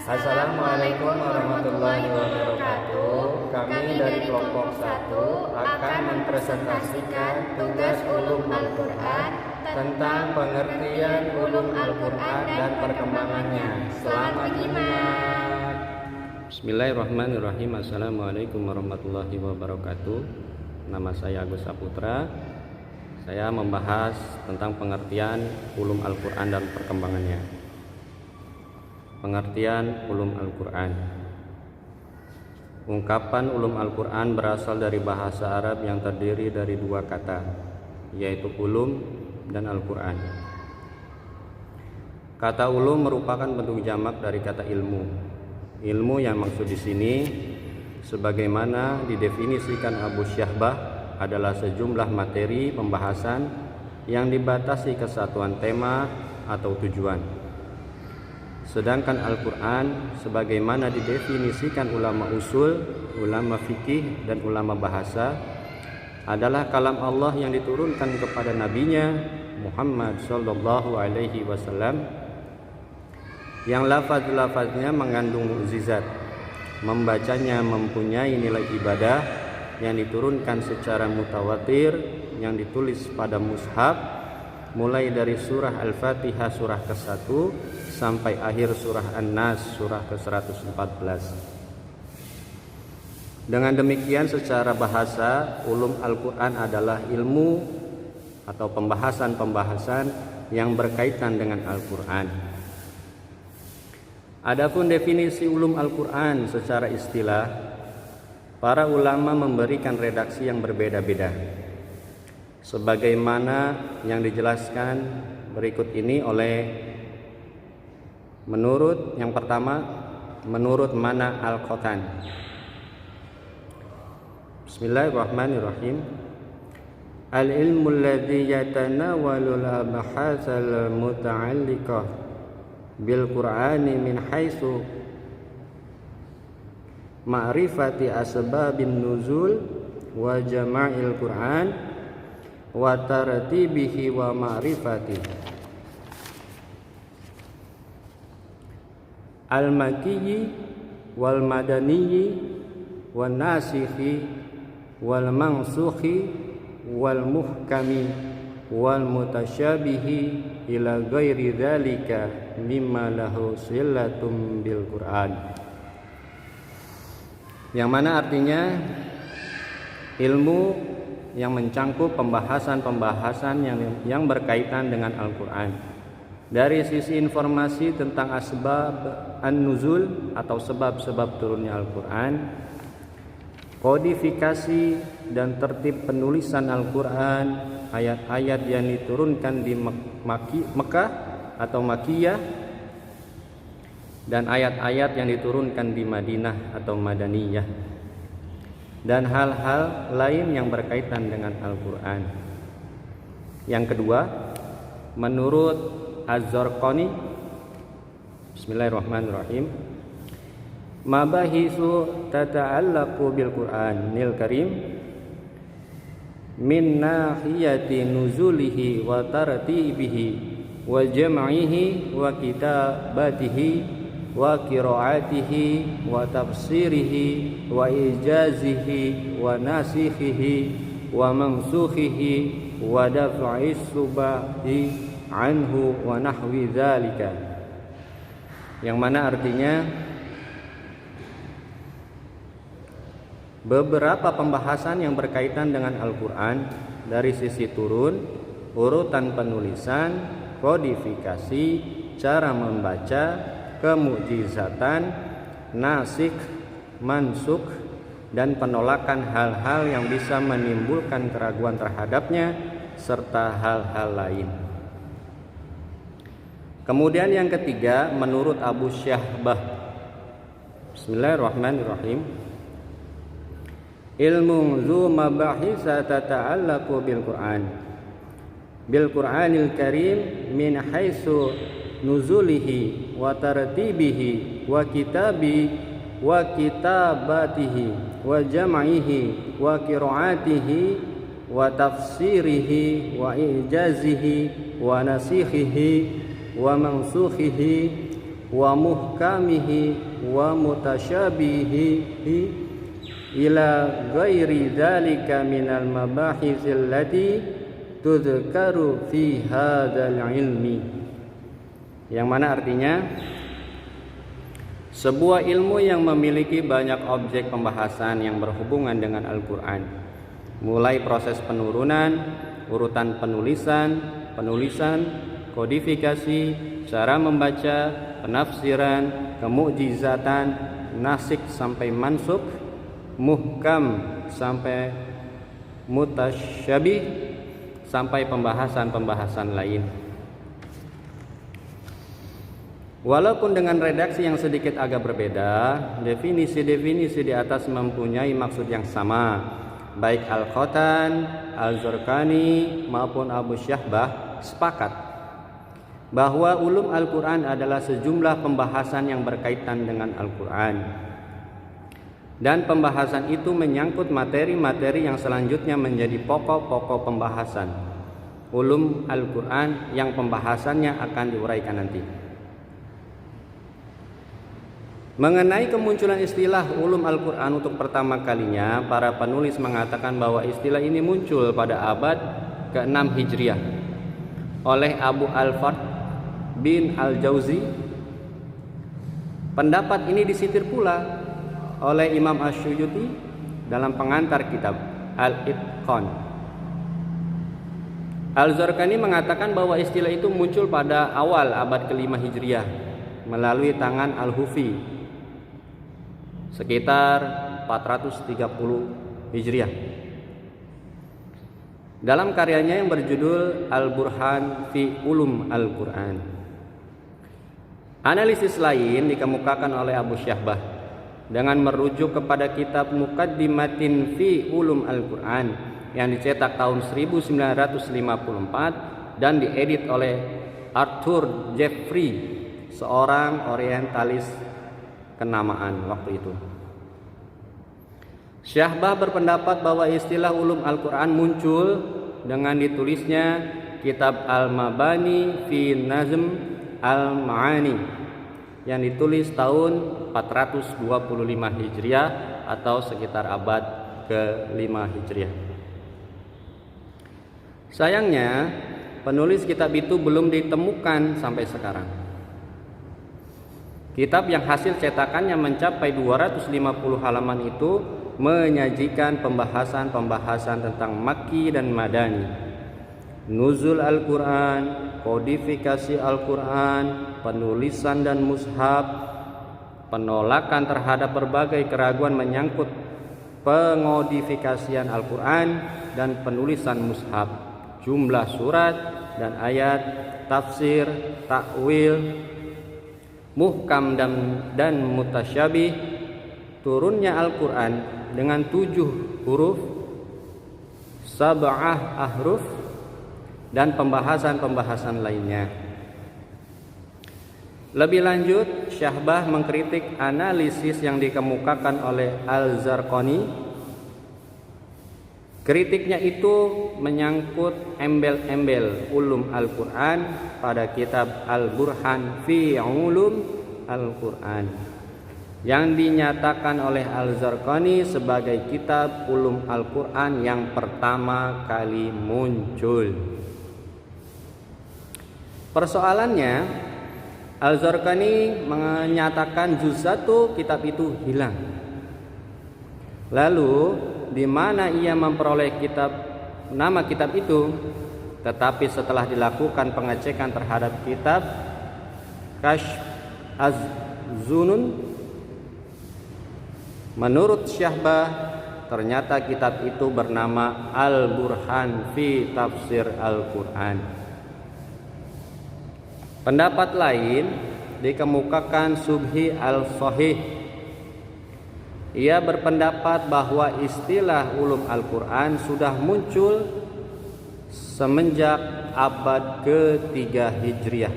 Assalamualaikum warahmatullahi wabarakatuh. Kami dari kelompok 1 akan mempresentasikan tugas ulum Al-Quran tentang pengertian ulum Al-Quran dan perkembangannya. Selamat menyimak. Bismillahirrahmanirrahim. Assalamualaikum warahmatullahi wabarakatuh. Nama saya Agus Saputra. Saya membahas tentang pengertian ulum Al-Quran dan perkembangannya. Pengertian ulum Al-Quran. Ungkapan ulum Al-Quran berasal dari bahasa Arab yang terdiri dari dua kata, yaitu ulum dan Al-Quran. Kata ulum merupakan bentuk jamak dari kata ilmu. Ilmu yang maksud di sini, sebagaimana didefinisikan Abu Syahbah, adalah sejumlah materi pembahasan yang dibatasi kesatuan tema atau tujuan. Sedangkan Al-Quran sebagaimana didefinisikan ulama usul, ulama fikih, dan ulama bahasa adalah kalam Allah yang diturunkan kepada nabinya Muhammad sallallahu alaihi wasallam yang lafaz-lafaznya mengandung mukjizat. Membacanya mempunyai nilai ibadah yang diturunkan secara mutawatir, yang ditulis pada mushaf mulai dari surah Al-Fatihah surah ke-1 sampai akhir surah An-Nas surah ke-114. Dengan demikian secara bahasa, ulum Al-Quran adalah ilmu atau pembahasan-pembahasan yang berkaitan dengan Al-Quran. Adapun definisi ulum Al-Quran secara istilah, para ulama memberikan redaksi yang berbeda-beda, sebagaimana yang dijelaskan berikut ini oleh yang pertama, menurut Mana Al-Qatan. Bismillahirrahmanirrahim. Al-ilmu alladhi yatanawalu al-abahats al-muta'alliqah bil Qur'ani min haitsu ma'rifati asbabin nuzul wa jama'il Qur'an wa tartibihi wa ma'rifatihi. Al-Makiyyi wal Madaniyyi wan Nasikhi wal Mansukhi wal Muhkami wal Mutasyabihi ila ghairi dzalika mimma lahu silatum bil Qur'an. Yang mana artinya ilmu yang mencangkup pembahasan-pembahasan yang berkaitan dengan Al-Quran. Dari sisi informasi tentang asbab an-nuzul atau sebab-sebab turunnya Al-Quran, kodifikasi dan tertib penulisan Al-Quran, ayat-ayat yang diturunkan di Mekah atau Makkiyah, dan ayat-ayat yang diturunkan di Madinah atau Madaniyah, dan hal-hal lain yang berkaitan dengan Al-Quran. Yang kedua, menurut Az-Zarqani, bismillahirrahmanirrahim, mabahisu tata'allaqu bil Qur'anil Karim min nahiyati nuzulihi wa tartibihi wa jam'ihi wa kitabatihi wa qira'atihi wa tafsirihi wa ijazihi wa nasikhihi wa mansukhihi wa daf'is subahi anhu wa nahwi dzalika. Yang mana artinya beberapa pembahasan yang berkaitan dengan Al-Quran dari sisi turun, urutan penulisan, kodifikasi, cara membaca, kemukjizatan, nasikh, mansukh, dan penolakan hal-hal yang bisa menimbulkan keraguan terhadapnya serta hal-hal lain. Kemudian yang ketiga, menurut Abu Syahbah, bismillahirrahmanirrahim, ilmu zu mabahisa tata'allaqu bil Qur'anil Karim min haitsu nuzulihi wa tartibihi wa kitabatihi wa jam'ihi wa qira'atihi wa tafsirihi wa ijazihi wa nasikhihi wa mansukhihi wa muhkamihi wa mutasyabihihi ila ghairi dzalika minal mabahitsil lati tudhkaru fi hadzal ilmi. Yang mana artinya sebuah ilmu yang memiliki banyak objek pembahasan yang berhubungan dengan Al-Quran, mulai proses penurunan, urutan penulisan, kodifikasi, cara membaca, penafsiran, kemukjizatan, nasik sampai mansukh, muhkam sampai mutasyabih, sampai pembahasan-pembahasan lain. Walaupun dengan redaksi yang sedikit agak berbeda, definisi-definisi di atas mempunyai maksud yang sama. Baik Al-Khatan, Al-Zarqani maupun Abu Syahbah sepakat bahwa ulum Al-Quran adalah sejumlah pembahasan yang berkaitan dengan Al-Quran. Dan pembahasan itu menyangkut materi-materi yang selanjutnya menjadi pokok-pokok pembahasan ulum Al-Quran yang pembahasannya akan diuraikan nanti. Mengenai kemunculan istilah ulum Al-Quran untuk pertama kalinya, para penulis mengatakan bahwa istilah ini muncul pada abad ke-6 Hijriah oleh Abu Al-Fard bin Al-Jauzi. Pendapat ini disitir pula oleh Imam Asy-Syuyuti dalam pengantar kitab Al-Itqan. Al-Zarqani mengatakan bahwa istilah itu muncul pada awal abad ke-5 Hijriah melalui tangan Al-Hufi sekitar 430 Hijriah dalam karyanya yang berjudul Al-Burhan fi Ulum Al-Quran. Analisis lain dikemukakan oleh Abu Syahbah dengan merujuk kepada kitab Muqaddimatin fi Ulum Al-Quran yang dicetak tahun 1954 dan diedit oleh Arthur Jeffrey, seorang orientalis kenamaan waktu itu. Syahbah berpendapat bahwa istilah ulum Al-Quran muncul dengan ditulisnya kitab Al-Mabani fi Nazm Al-Ma'ani yang ditulis tahun 425 Hijriah atau sekitar abad ke-5 Hijriah. Sayangnya penulis kitab itu belum ditemukan sampai sekarang. Kitab yang hasil cetakannya mencapai 250 halaman itu menyajikan pembahasan-pembahasan tentang Makki dan Madani, nuzul Al-Quran, kodifikasi Al-Quran, penulisan dan mushaf, penolakan terhadap berbagai keraguan menyangkut pengodifikasian Al-Quran dan penulisan mushaf, jumlah surat dan ayat, tafsir, takwil, muhkam dan mutasyabih, turunnya Al-Quran dengan 7 huruf, sab'ah ahruf, dan pembahasan-pembahasan lainnya. Lebih lanjut, Syahbah mengkritik analisis yang dikemukakan oleh Al-Zarqani. Kritiknya itu menyangkut embel-embel ulum Al-Quran pada kitab Al-Burhan fi Ulum Al-Quran yang dinyatakan oleh Al-Zarqani sebagai kitab ulum Al-Quran yang pertama kali muncul. Persoalannya, Al-Zarqani menyatakan juz 1 kitab itu hilang. Lalu di mana ia memperoleh nama kitab itu? Tetapi setelah dilakukan pengecekan terhadap kitab Kashf Az-Zunun, menurut Syahbah ternyata kitab itu bernama Al-Burhan fi Tafsir Al-Quran. Pendapat lain dikemukakan Subhi Al-Sahih. Ia berpendapat bahwa istilah ulum Al-Quran sudah muncul semenjak abad ke-3 Hijriah,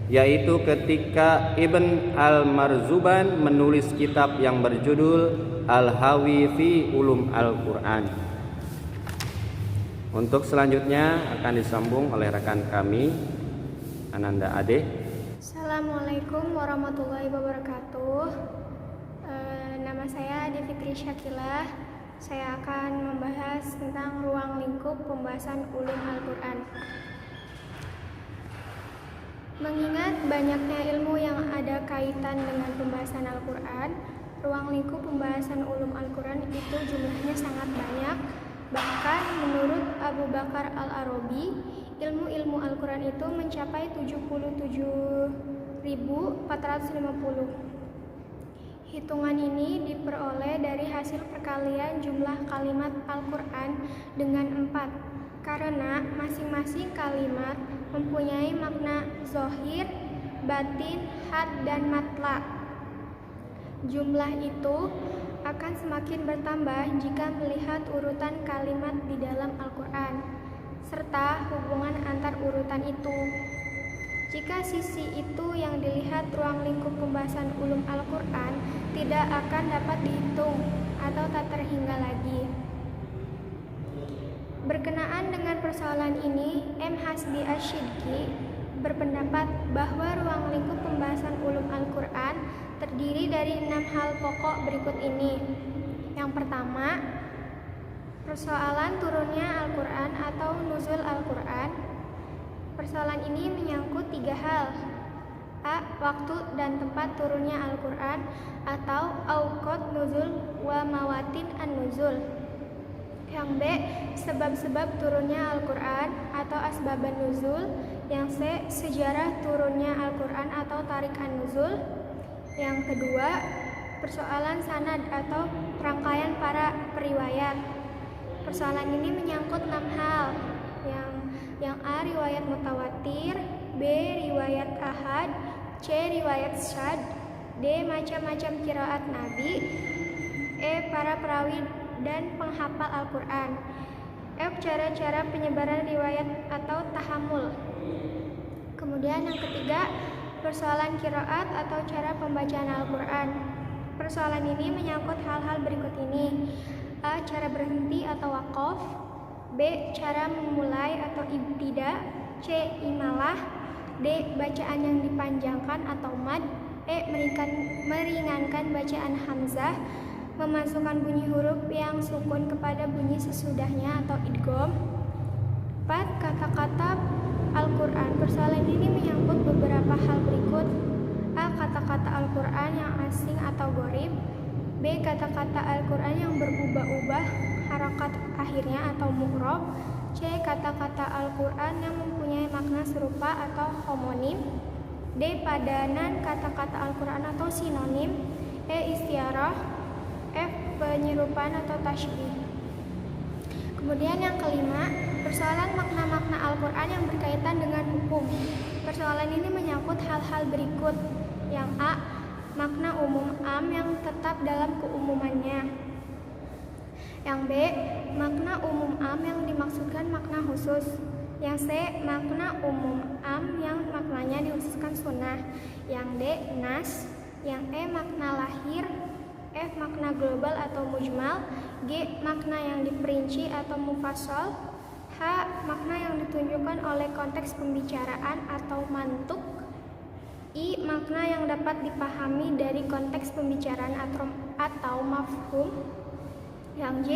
yaitu ketika Ibn Al-Marzuban menulis kitab yang berjudul Al-Hawi fi Ulum Al-Quran. Untuk selanjutnya akan disambung oleh rekan kami Ananda Ade. Assalamualaikum warahmatullahi wabarakatuh. Nama saya Adi Fitri Syakilah. Saya akan membahas tentang ruang lingkup pembahasan ulum Al-Quran. Mengingat banyaknya ilmu yang ada kaitan dengan pembahasan Al-Quran, ruang lingkup pembahasan ulum Al-Quran itu jumlahnya sangat banyak. Bahkan menurut Abu Bakar Al-Arabi, ilmu-ilmu Al-Quran itu mencapai 77.450. Hitungan ini diperoleh dari hasil perkalian jumlah kalimat Al-Quran dengan 4, karena masing-masing kalimat mempunyai makna zohir, batin, had, dan matla. Jumlah itu akan semakin bertambah jika melihat urutan kalimat di dalam Al-Quran, serta hubungan antar urutan itu. Jika sisi itu yang dilihat ruang lingkup pembahasan ulum Al-Quran tidak akan dapat dihitung atau tak terhingga lagi. Berkenaan dengan persoalan ini, M. Hasbi Ash-Shidqi berpendapat bahwa ruang lingkup pembahasan ulum Al-Quran terdiri dari 6 hal pokok berikut ini. Yang pertama, persoalan turunnya Al-Quran atau nuzul Al-Quran. Persoalan ini menyangkut 3 hal. A. Waktu dan tempat turunnya Al-Quran atau awqat nuzul wa mawatin an-nuzul. Yang B. Sebab-sebab turunnya Al-Quran atau asbaban nuzul. Yang C. Sejarah turunnya Al-Quran atau tarik an-nuzul. Yang kedua, persoalan sanad atau rangkaian para periwayat. Persoalan ini menyangkut 6 hal. Yang A. Riwayat mutawatir, B. Riwayat ahad, C. Riwayat syad, D. Macam-macam qiraat Nabi, E. Para perawi dan penghafal Al-Quran, F. Cara-cara penyebaran riwayat atau tahamul. Kemudian yang ketiga, persoalan qiraat atau cara pembacaan Al-Quran. Persoalan ini menyangkut hal-hal berikut ini. A. Cara berhenti atau waqaf, B. Cara memulai atau ibtida, C. Imalah, D. Bacaan yang dipanjangkan atau mad, E. Meringankan bacaan hamzah, memasukkan bunyi huruf yang sukun kepada bunyi sesudahnya atau idgham. 4. Kata-kata Al-Quran. Persoalan ini menyangkut beberapa hal berikut. A. Kata-kata Al-Quran yang asing atau gharib, B. Kata-kata Al-Quran yang berubah-ubah harakat akhirnya atau mu'rab, C. Kata-kata Al-Quran yang mempunyai makna serupa atau homonim, D. Padanan kata-kata Al-Quran atau sinonim, E. Istiarah, F. Penyerupan atau tasybih. Kemudian yang kelima, persoalan makna-makna Al-Quran yang berkaitan dengan hukum. Persoalan ini menyangkut hal-hal berikut. Yang A. Makna umum am yang tetap dalam keumumannya. Yang B. Makna umum am yang dimaksudkan makna khusus. Yang C. Makna umum am yang maknanya dikhususkan sunnah. Yang D. Nas. Yang E. Makna lahir. F. Makna global atau mujmal. G. Makna yang diperinci atau mufassal. H. Makna yang ditunjukkan oleh konteks pembicaraan atau mantuk. I. Makna yang dapat dipahami dari konteks pembicaraan atau mafhum. Yang J.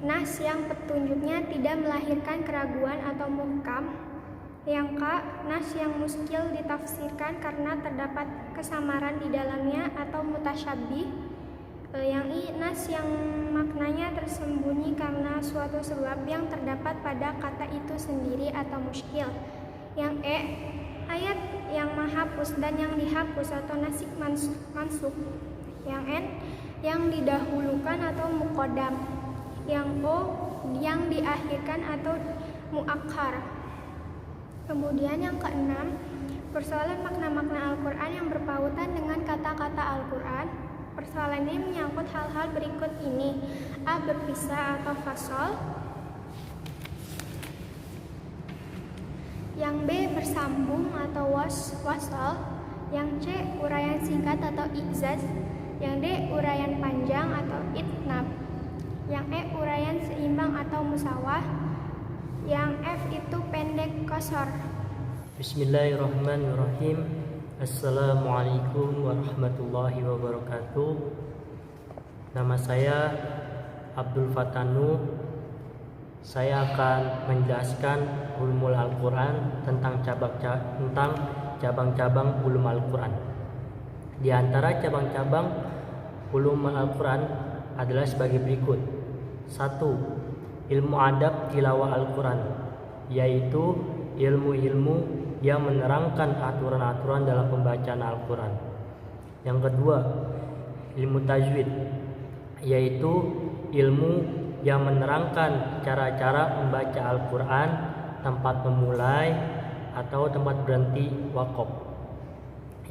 Nas yang petunjuknya tidak melahirkan keraguan atau muhkam. Yang K. Nas yang muskil ditafsirkan karena terdapat kesamaran di dalamnya atau mutasyabih. Yang I. Nas yang maknanya tersembunyi karena suatu sebab yang terdapat pada kata itu sendiri atau muskil. Yang E. Ayat yang mahfuz dan yang dihapus atau nasik mansukh. Yang N. Yang didahulukan atau muqaddam. Yang O. Yang diakhirkan atau muakhar. Kemudian yang keenam, persoalan makna-makna Al-Quran yang berpautan dengan kata-kata Al-Quran. Persoalan ini menyangkut hal-hal berikut ini. A. Berpisah atau fasal. Yang B. Bersambung atau wasal. Yang C. Uraian singkat atau i'zaz. Yang D. Uraian panjang atau itnab. Yang E. Uraian seimbang atau musawah. Yang F itu pendek qasar. Bismillahirrahmanirrahim. Assalamualaikum warahmatullahi wabarakatuh. Nama saya Abdul Fatanu. Saya akan menjelaskan ulumul Al-Quran tentang cabang-cabang ulum Al-Quran. Di antara cabang-cabang ulum Al-Quran adalah sebagai berikut. 1. Ilmu adab tilawah Al-Quran, yaitu ilmu-ilmu yang menerangkan aturan-aturan dalam pembacaan Al-Quran. Yang kedua, ilmu tajwid, yaitu ilmu yang menerangkan cara-cara membaca Al-Quran, tempat memulai atau tempat berhenti waqaf.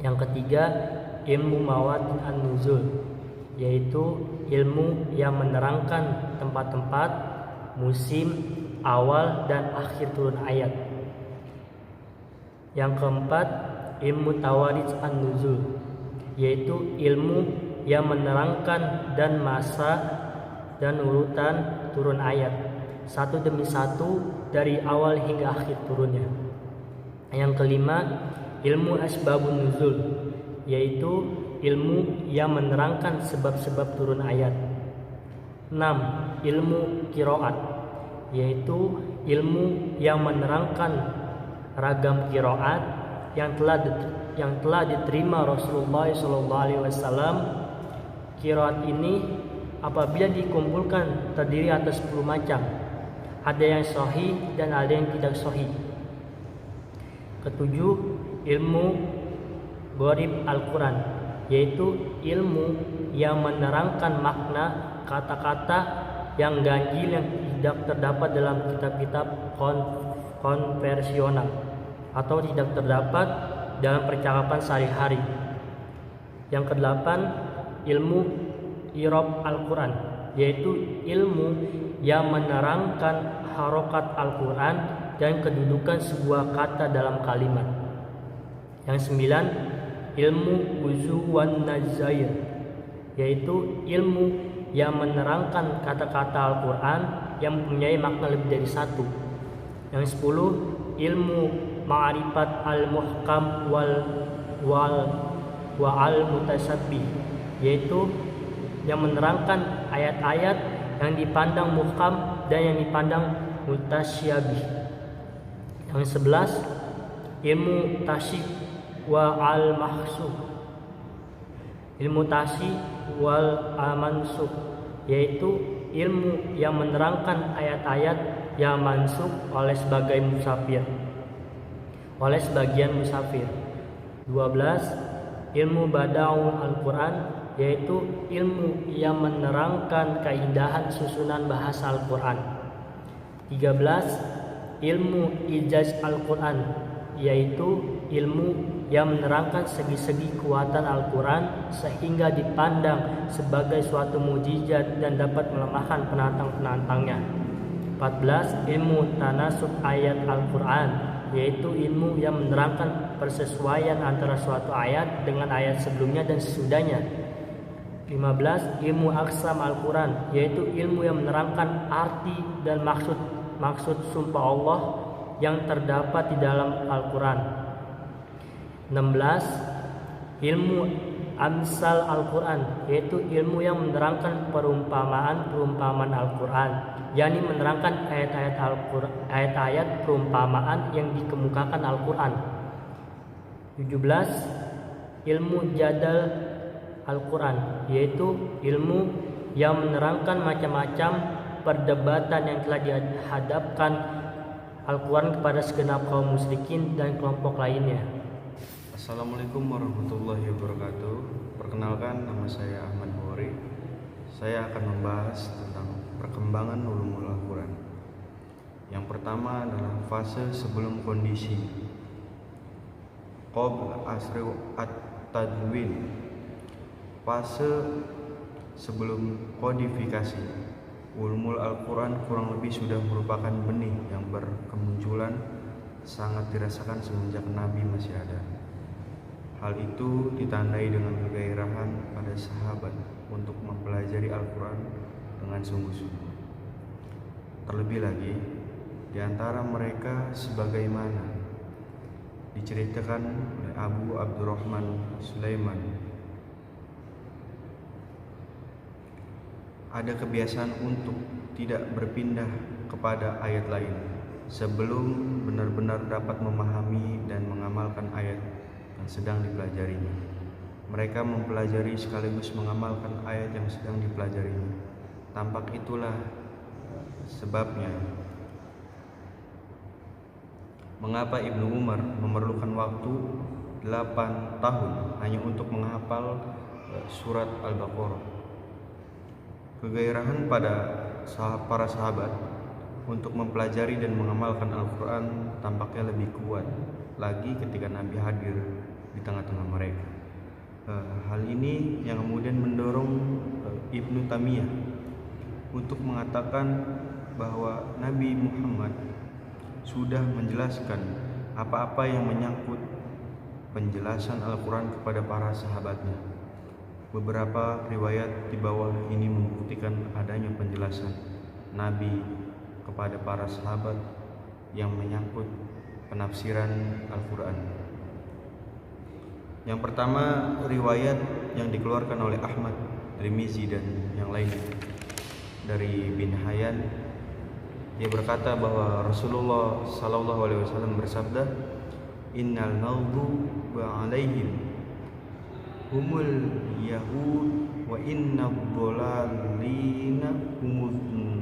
Yang ketiga, ilmu mawadin an-nuzul, yaitu ilmu yang menerangkan tempat-tempat, musim, awal dan akhir turun ayat. Yang keempat, ilmu tawarij an-nuzul, yaitu ilmu yang menerangkan dan masa dan urutan turun ayat satu demi satu dari awal hingga akhir turunnya. Yang kelima, ilmu asbabun nuzul, yaitu ilmu yang menerangkan sebab-sebab turun ayat. 6. Ilmu qiraat, yaitu ilmu yang menerangkan ragam qiraat yang telah diterima Rasulullah SAW. Qiraat ini apabila dikumpulkan terdiri atas 10 macam. Ada yang sahih dan ada yang tidak sahih. Ketujuh, ilmu gharib Al-Quran, yaitu ilmu yang menerangkan makna kata-kata yang ganjil yang tidak terdapat dalam kitab-kitab konversional atau tidak terdapat dalam percakapan sehari-hari. Yang kedelapan, ilmu i'rab Al-Quran, yaitu ilmu yang menerangkan harokat Al-Quran dan kedudukan sebuah kata dalam kalimat. Yang 9, ilmu wuzu wan nazair, yaitu ilmu yang menerangkan kata-kata Al-Quran yang mempunyai makna lebih dari satu. Yang 10, ilmu ma'rifat al-muhkam wa al-mutasabbih, yaitu yang menerangkan ayat-ayat yang dipandang muhkam dan yang dipandang mutasyabih. Yang 11, ilmu tasyih wa al-mahsub, ilmu tasyih wal mansub, yaitu ilmu yang menerangkan ayat-ayat yang mansub oleh sebagian musafir. 12, ilmu bada'ul Al-Quran, yaitu ilmu yang menerangkan keindahan susunan bahasa Al-Quran. 13, ilmu ijaz Al-Quran, yaitu ilmu yang menerangkan segi-segi kekuatan Al-Quran sehingga dipandang sebagai suatu mukjizat dan dapat melemahkan penantang-penantangnya. 14, ilmu tanasub ayat Al-Quran, yaitu ilmu yang menerangkan persesuaian antara suatu ayat dengan ayat sebelumnya dan sesudahnya. 15, ilmu aqsam Al-Quran, yaitu ilmu yang menerangkan arti dan maksud sumpah Allah yang terdapat di dalam Al-Quran. 16, ilmu amsal Al-Quran, yaitu ilmu yang menerangkan perumpamaan Al-Quran, yakni menerangkan ayat-ayat perumpamaan yang dikemukakan Al-Quran. 17, ilmu jadal Al-Quran, yaitu ilmu yang menerangkan macam-macam perdebatan yang telah dihadapkan Al-Quran kepada segenap kaum musyrikin dan kelompok lainnya. Assalamualaikum warahmatullahi wabarakatuh. Perkenalkan, nama saya Ahmad Bukhari. Saya akan membahas tentang perkembangan ulumul Al-Quran. Yang pertama adalah fase sebelum kondisi, qabla asri at-tadwin, fase sebelum kodifikasi. Ulumul Al-Quran kurang lebih sudah merupakan benih yang berkemunculan sangat dirasakan semenjak Nabi masih ada. Hal itu ditandai dengan kegairahan pada sahabat untuk mempelajari Al-Quran dengan sungguh-sungguh. Terlebih lagi, di antara mereka sebagaimana diceritakan oleh Abu Abdurrahman Sulaiman. Ada kebiasaan untuk tidak berpindah kepada ayat lain sebelum benar-benar dapat memahami dan mengamalkan ayat yang sedang dipelajarinya. Mereka mempelajari sekaligus mengamalkan ayat yang sedang dipelajarinya. Tampak itulah sebabnya mengapa Ibnu Umar memerlukan waktu 8 tahun hanya untuk menghafal surat Al-Baqarah. Kegairahan pada para sahabat untuk mempelajari dan mengamalkan Al-Quran tampaknya lebih kuat lagi ketika Nabi hadir di tengah-tengah mereka. Hal ini yang kemudian mendorong Ibnu Taimiyah untuk mengatakan bahwa Nabi Muhammad sudah menjelaskan apa-apa yang menyangkut penjelasan Al-Quran kepada para sahabatnya. Beberapa riwayat di bawah ini membuktikan adanya penjelasan Nabi kepada para sahabat yang menyangkut penafsiran Al-Quran. Yang pertama, riwayat yang dikeluarkan oleh Ahmad, Tirmizi dan yang lainnya dari bin Hayyan. Dia berkata bahwa Rasulullah SAW bersabda, "Innal maghdubi 'alaihim humul yahud wa innad dhalalina humun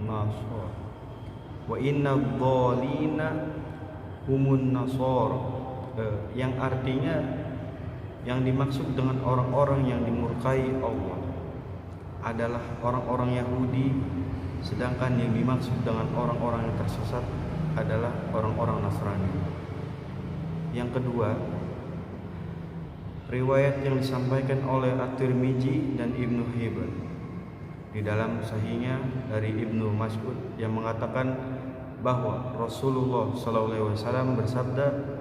nasar wa innad dhalina humun nasar." Yang artinya, yang dimaksud dengan orang-orang yang dimurkai Allah adalah orang-orang Yahudi, sedangkan yang dimaksud dengan orang-orang yang tersesat adalah orang-orang Nasrani. Yang kedua, riwayat yang disampaikan oleh At-Tirmizi dan Ibnu Hibban di dalam sahihnya dari Ibnu Mas'ud yang mengatakan bahwa Rasulullah SAW bersabda,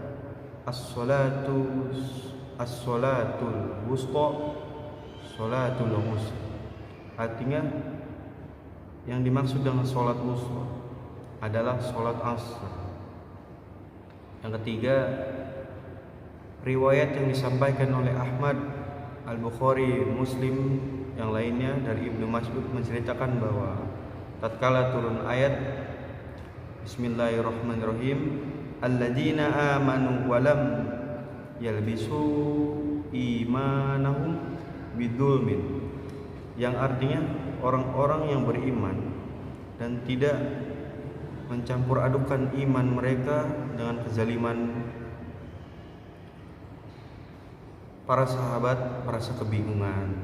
As-salatul wusta salatul wusta. Artinya, yang dimaksud dengan salat wusta adalah salat asar. Yang ketiga, riwayat yang disampaikan oleh Ahmad, Al-Bukhari, Muslim, yang lainnya dari Ibnu Mas'ud menceritakan bahwa tatkala turun ayat Bismillahirrahmanirrahim, alladzina amanu walam yalbisu imanahum bidzulmin, yang artinya orang-orang yang beriman dan tidak mencampur adukan iman mereka dengan kezaliman. Para sahabat merasa kebingungan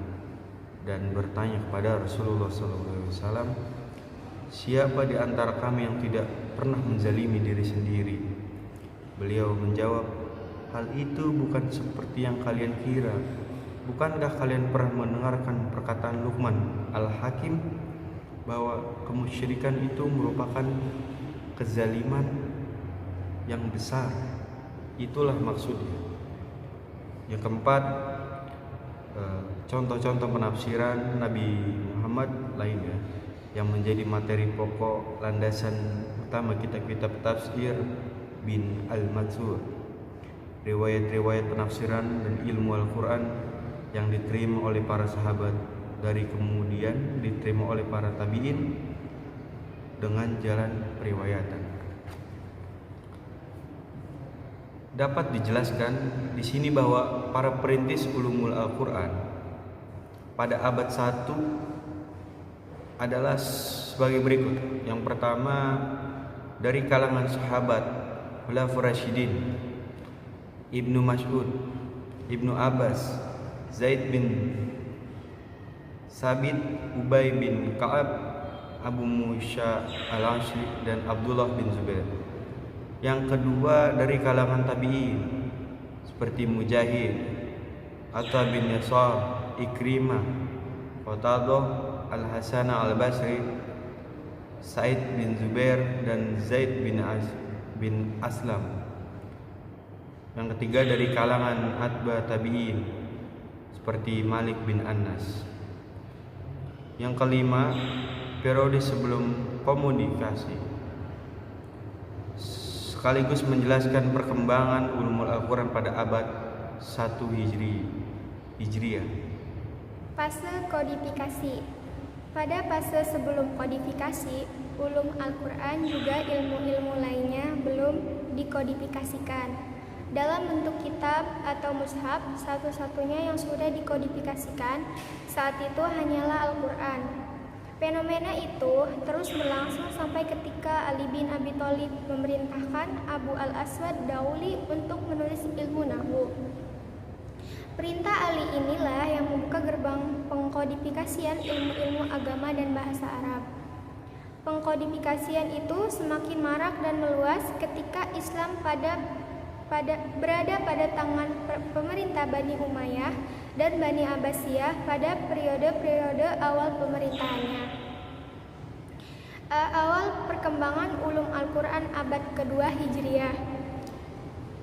dan bertanya kepada Rasulullah SAW, "Siapa di antara kami yang tidak pernah menzalimi diri sendiri?" Beliau menjawab, "Hal itu bukan seperti yang kalian kira. Bukankah kalian pernah mendengarkan perkataan Luqman Al-Hakim bahwa kemusyrikan itu merupakan kezaliman yang besar? Itulah maksudnya." Yang keempat, contoh-contoh penafsiran Nabi Muhammad lainnya yang menjadi materi pokok landasan utama kitab-kitab tafsir bin Al-Mansur. Riwayat-riwayat penafsiran dan ilmu Al-Quran yang diterima oleh para sahabat dari kemudian diterima oleh para tabi'in dengan jalan periwayatan. Dapat dijelaskan di sini bahwa para perintis ulumul Al-Quran pada abad 1 adalah sebagai berikut. Yang pertama, dari kalangan sahabat Khulafaur Rasyidin, Ibnu Mas'ud, Ibnu Abbas, Zaid bin Sabit, Ubay bin Ka'ab, Abu Musa Al-Ashri dan Abdullah bin Zubair. Yang kedua, dari kalangan tabi'in seperti Mujahid, Atta bin Yasar, Ikrimah, Qatadah, Al-Hasan Al-Basri, Sa'id bin Zubair dan Zaid bin Aslam. Yang ketiga, dari kalangan atba tabi'in seperti Malik bin Anas. Yang kelima, periode sebelum komunikasi, sekaligus menjelaskan perkembangan ulumul Al-Quran pada abad 1 Hijriah. Fase kodifikasi. Pada fase sebelum kodifikasi, ulum Al-Quran juga ilmu-ilmu lainnya belum dikodifikasikan. Dalam bentuk kitab atau mushaf, satu-satunya yang sudah dikodifikasikan saat itu hanyalah Al-Quran. Fenomena itu terus berlangsung sampai ketika Ali bin Abi Thalib memerintahkan Abu al-Aswad Dauli untuk menulis ilmu nahwu. Perintah Ali inilah yang membuka gerbang pengkodifikasian ilmu-ilmu agama dan bahasa Arab. Pengkodifikasian itu semakin marak dan meluas ketika Islam berada pada tangan pemerintah Bani Umayyah dan Bani Abbasiyah pada periode-periode awal pemerintahannya. Awal perkembangan ulum Al-Quran abad kedua Hijriah.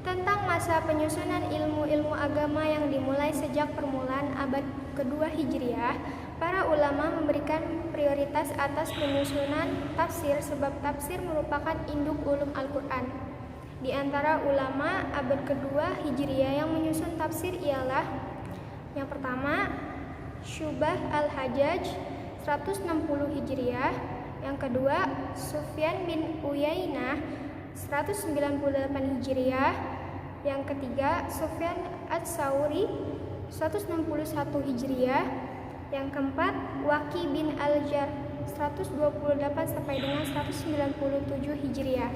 Tentang masa penyusunan ilmu-ilmu agama yang dimulai sejak permulaan abad kedua Hijriah, para ulama memberikan prioritas atas penyusunan tafsir sebab tafsir merupakan induk ulum Al-Quran. Di antara ulama abad kedua Hijriah yang menyusun tafsir ialah yang pertama, Syubah al-Hajjaj 160 Hijriah, yang kedua, Sufyan bin Uyainah 198 Hijriah, yang ketiga Sufyan Ats-Tsauri 161 Hijriah, yang keempat Waqi bin Al-Jar 128 sampai dengan 197 Hijriah.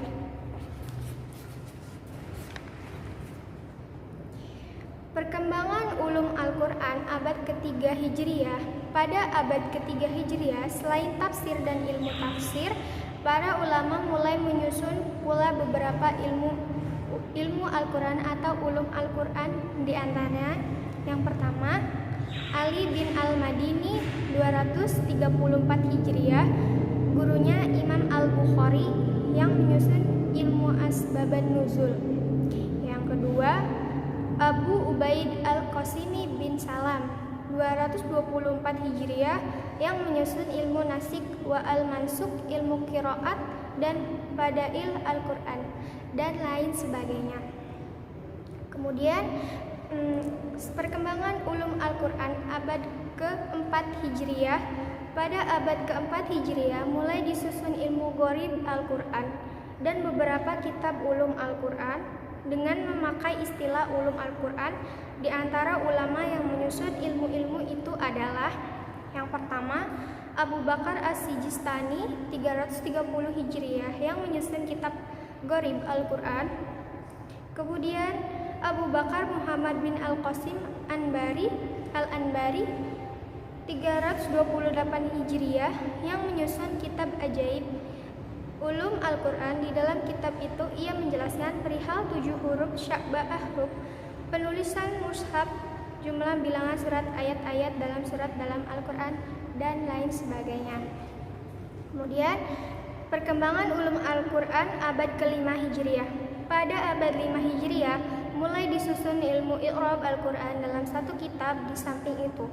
Perkembangan ulum Al-Quran abad ketiga Hijriah. Pada abad ketiga Hijriah, selain tafsir dan ilmu tafsir, para ulama mulai menyusun pula beberapa ilmu Al-Quran atau ulum Al-Quran. Di antaranya yang pertama, Ali bin Al-Madini 234 Hijriah, gurunya Imam Al-Bukhari yang menyusun ilmu Asbaban Nuzul. Yang kedua, Abu Ubaid Al-Qasimi bin Salam 224 Hijriah yang menyusun ilmu nasik wa al-mansuk, ilmu qiraat dan fadail Al-Quran dan lain sebagainya. Kemudian perkembangan ulum Al-Quran abad keempat Hijriah. Pada abad keempat Hijriah mulai disusun ilmu gharib Al-Quran dan beberapa kitab ulum Al-Quran dengan memakai istilah ulum Al-Quran. Di antara ulama yang menyusun ilmu-ilmu itu adalah yang pertama, Abu Bakar As-Sijistani 330 Hijriah yang menyusun kitab Gharib Al-Quran. Kemudian Abu Bakar Muhammad bin Al-Qasim Al-Anbari 328 Hijriah yang menyusun kitab Ajaib Ulum Al-Quran. Di dalam kitab itu ia menjelaskan perihal 7 huruf sya'ba ahruf, penulisan mushaf, jumlah bilangan surat ayat-ayat dalam surat dalam Al-Quran dan lain sebagainya. Kemudian perkembangan ulum Al-Quran abad kelima Hijriah. Pada abad 5 Hijriah mulai disusun ilmu i'rab Al-Quran dalam satu kitab. Di samping itu,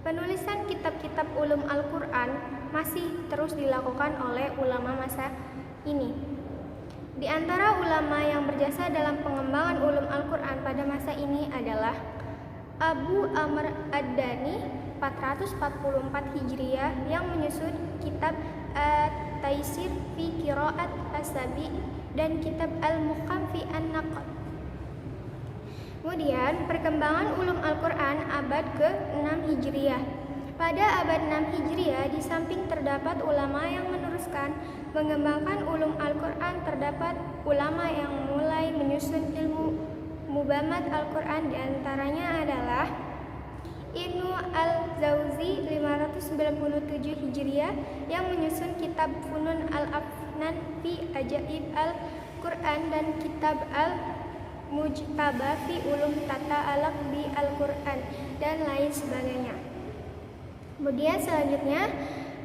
penulisan kitab-kitab ulum Al-Quran masih terus dilakukan oleh ulama masa ini. Di antara ulama yang berjasa dalam pengembangan ulum Al-Quran pada masa ini adalah Abu Amr Ad-Dani 444 Hijriah yang menyusun kitab At-Taisir fi Qiraat As-Sabi dan kitab Al-Muqam fi An-Naqd. Kemudian perkembangan ulum Al-Quran abad ke-6 Hijriah. Pada abad 6 Hijriah, di samping terdapat ulama yang meneruskan mengembangkan ulum Al-Quran, terdapat ulama yang mulai menyusun ilmu mubamat Al-Quran. Di antaranya adalah Ibnu Al-Jauzi 597 Hijriah yang menyusun kitab Funun Al-Afnan fi Ajaib Al-Quran dan kitab Al-Mujtaba fi Ulum Tata Alaq bi Al-Quran dan lain sebagainya. Kemudian selanjutnya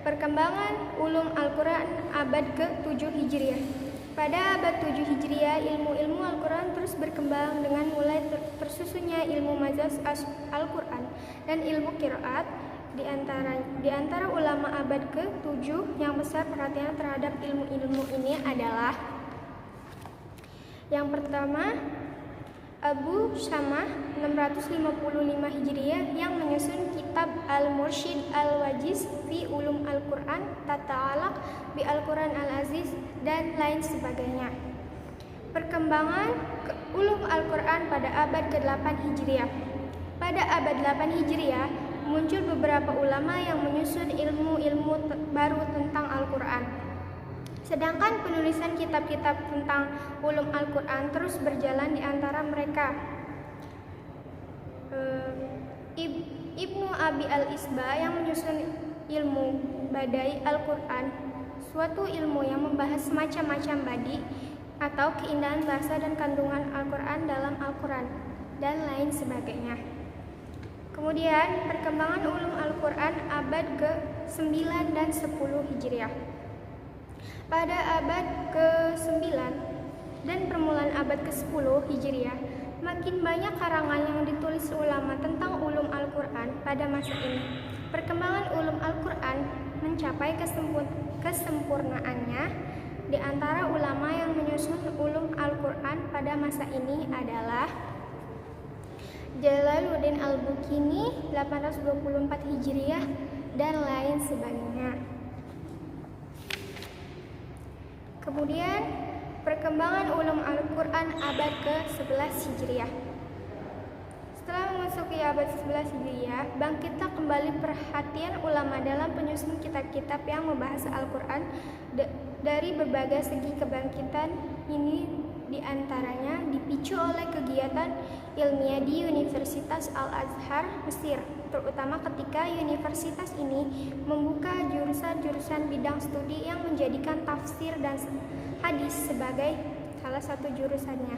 perkembangan ulum Al-Quran abad ke-7 Hijriah. Pada abad 7 Hijriah, ilmu-ilmu Al-Quran terus berkembang dengan mulai tersusunnya ilmu mazhab Al-Quran dan ilmu qiraat. Di antara ulama abad ke-7 yang besar perhatian terhadap ilmu-ilmu ini adalah yang pertama Abu Syamah 655 Hijriah yang menyusun kitab Al-Mursyid Al-Wajiz fi Ulum Al-Quran Tata'alaq bi Al-Quran Al-Aziz dan lain sebagainya. Perkembangan ulum Al-Quran pada abad ke-8 Hijriah. Pada abad 8 Hijriah muncul beberapa ulama yang menyusun ilmu-ilmu baru tentang Al-Quran. Sedangkan penulisan kitab-kitab tentang ulum Al-Quran terus berjalan di antara mereka. Ibnu Abi Al-Isba yang menyusun ilmu badai Al-Quran, suatu ilmu yang membahas macam-macam badi atau keindahan bahasa dan kandungan Al-Quran dalam Al-Quran dan lain sebagainya. Kemudian perkembangan ulum Al-Quran abad ke-9 dan 10 Hijriah. Pada abad ke-9 dan permulaan abad ke-10 Hijriah, makin banyak karangan yang ditulis ulama tentang ulum Al-Quran pada masa ini. Perkembangan ulum Al-Quran mencapai kesempurnaannya. Di antara ulama yang menyusun ulum Al-Quran pada masa ini adalah Jalaluddin Al-Bukini 824 Hijriah dan lain sebagainya. Kemudian perkembangan ulum Al-Quran abad ke-11 Hijriah. Setelah memasuki abad 11 Hijriah, bangkitlah kembali perhatian ulama dalam penyusun kitab-kitab yang membahas Al-Quran. Dari berbagai segi kebangkitan ini diantaranya dipicu oleh kegiatan ilmiah di Universitas Al-Azhar, Mesir, terutama ketika universitas ini membuka jurusan-jurusan bidang studi yang menjadikan tafsir dan hadis sebagai salah satu jurusannya.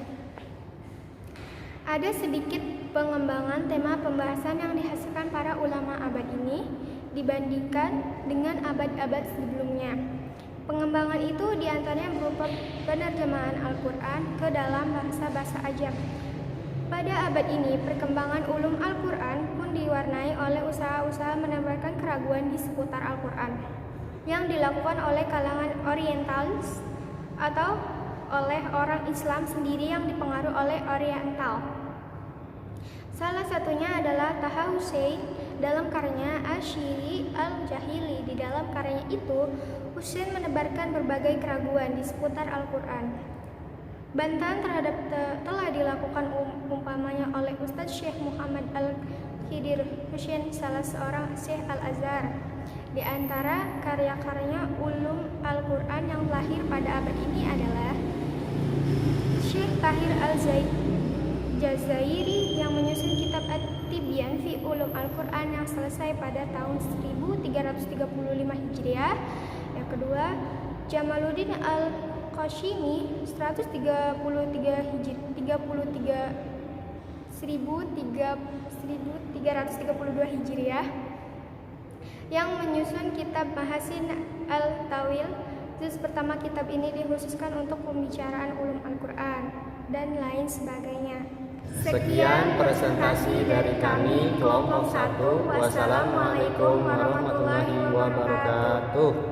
Ada sedikit pengembangan tema pembahasan yang dihasilkan para ulama abad ini dibandingkan dengan abad-abad sebelumnya. Pengembangan itu diantaranya berupa penerjemahan Al-Quran ke dalam bahasa-bahasa ajam. Pada abad ini, perkembangan ulum Al-Quran pun diwarnai oleh usaha-usaha menebarkan keraguan di seputar Al-Quran yang dilakukan oleh kalangan orientalis atau oleh orang Islam sendiri yang dipengaruhi oleh Oriental. Salah satunya adalah Taha Hussein dalam karyanya Asyiri Al-Jahili. Di dalam karyanya itu, Hussein menebarkan berbagai keraguan di seputar Al-Quran. Bantahan terhadap telah dilakukan umpamanya oleh Ustadz Syekh Muhammad Al-Khidir Hussein, salah seorang Syekh Al-Azhar. Di antara karya-karyanya ulum Al-Quran yang lahir pada abad ini adalah Syekh Tahir Al-Jazairi yang menyusun kitab At-Tibyan fi Ulum Al-Quran yang selesai pada tahun 1335 Hijriah. Yang kedua, Jamaluddin Al-Qashimi 1332 Hijriah yang menyusun kitab Mahasin Al-Tawil. Juz pertama kitab ini dikhususkan untuk pembicaraan ulum Al-Quran dan lain sebagainya. Sekian presentasi dari kami kelompok 1. Wassalamualaikum warahmatullahi wabarakatuh.